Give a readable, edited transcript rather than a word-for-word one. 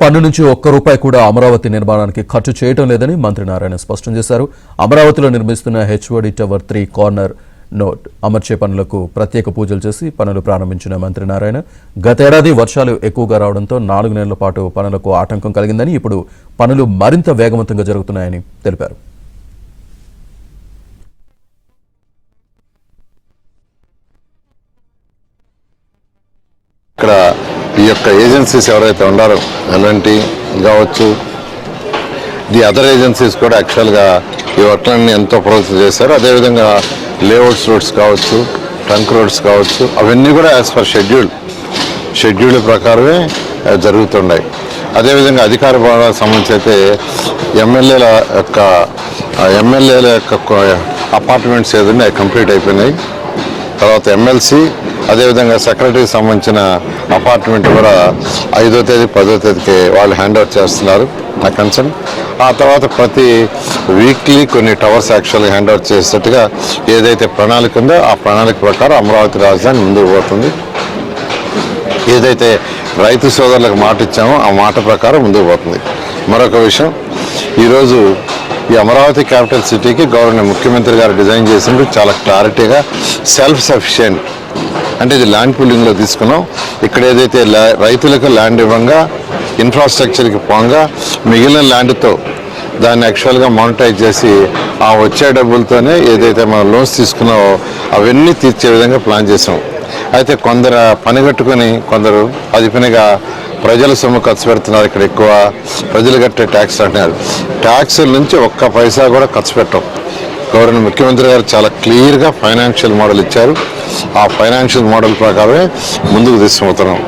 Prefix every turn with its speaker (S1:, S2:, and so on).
S1: పన్ను నుంచి ఒక్క రూపాయి కూడా అమరావతి నిర్మాణానికి ఖర్చు చేయడం లేదని మంత్రి నారాయణ స్పష్టం చేశారు. అమరావతిలో నిర్మిస్తున్న హెచ్ఓడి టవర్ 3 కార్నర్ నోట్ అమర్చే పనులకు ప్రత్యేక పూజలు చేసి పనులు ప్రారంభించిన మంత్రి నారాయణ గతేడాది వర్షాలు ఎక్కువగా రావడంతో 4 నెలల పాటు పనులకు ఆటంకం కలిగిందని, ఇప్పుడు పనులు మరింత వేగవంతంగా జరుగుతున్నాయని తెలిపారు.
S2: ఇక్కడ ఈ యొక్క ఏజెన్సీస్ ఎవరైతే ఉన్నారో ఎల్ఎన్టీ కావచ్చు, ది అదర్ ఏజెన్సీస్ కూడా యాక్చువల్గా ఈ వర్క్లన్నీ ఎంతో ప్రోత్సహం చేశారు. అదేవిధంగా లేఅవుట్స్ రోడ్స్ కావచ్చు, ట్రంక్ రోడ్స్ కావచ్చు, అవన్నీ కూడా యాజ్ పర్ షెడ్యూల్ ప్రకారమే జరుగుతున్నాయి. అదేవిధంగా అధికార భాగాలకు సంబంధించి అయితే ఎమ్మెల్యేల యొక్క అపార్ట్మెంట్స్ ఏదైనా కంప్లీట్ అయిపోయినాయి. తర్వాత ఎమ్మెల్సీ అదేవిధంగా సెక్రటరీకి సంబంధించిన అపార్ట్మెంట్ కూడా 5వ తేదీ 10వ తేదీకి వాళ్ళు హ్యాండ్ ఓవర్ చేస్తున్నారు నా కన్సర్న్. ఆ తర్వాత ప్రతి వీక్లీ కొన్ని టవర్స్ యాక్చువల్గా హ్యాండ్ ఓవర్ చేసేట్టుగా ఏదైతే ప్రణాళిక ఉందో ఆ ప్రణాళిక ప్రకారం అమరావతి రాజధాని ముందుకు పోతుంది. ఏదైతే రైతు సోదరులకు మాట ఇచ్చామో ఆ మాట ప్రకారం ముందుకు పోతుంది. మరొక విషయం, ఈరోజు ఈ అమరావతి క్యాపిటల్ సిటీకి గవర్నర్ ముఖ్యమంత్రి గారు డిజైన్ చేసినప్పుడు చాలా క్లారిటీగా సెల్ఫ్ సఫిషియెంట్ అంటే ఇది ల్యాండ్ పూలింగ్లో తీసుకున్నాం. ఇక్కడ ఏదైతే రైతులకు ల్యాండ్ ఇవ్వంగా ఇన్ఫ్రాస్ట్రక్చర్కి పోగా మిగిలిన ల్యాండ్తో దాన్ని యాక్చువల్గా మానిటైజ్ చేసి ఆ వచ్చే డబ్బులతోనే ఏదైతే మనం లోన్స్ తీసుకున్నామో అవన్నీ తీర్చే విధంగా ప్లాన్ చేసాం. అయితే కొందరు పనిగట్టుకొని కొందరు అదిపినగా ప్రజల సొమ్ము ఖర్చు పెడుతున్నారు. ఇక్కడ ఎక్కువ ప్రజలు కట్టే ట్యాక్స్ అంటున్నారు. ట్యాక్సుల నుంచి ఒక్క పైసా కూడా ఖర్చు పెట్టం. గవర్నర్ ముఖ్యమంత్రి గారు చాలా క్లియర్గా ఫైనాన్షియల్ మోడల్ ఇచ్చారు. ఆ ఫైనాన్షియల్ మోడల్ ప్రకారమే ముందుకు తీసుకుపోతున్నాం.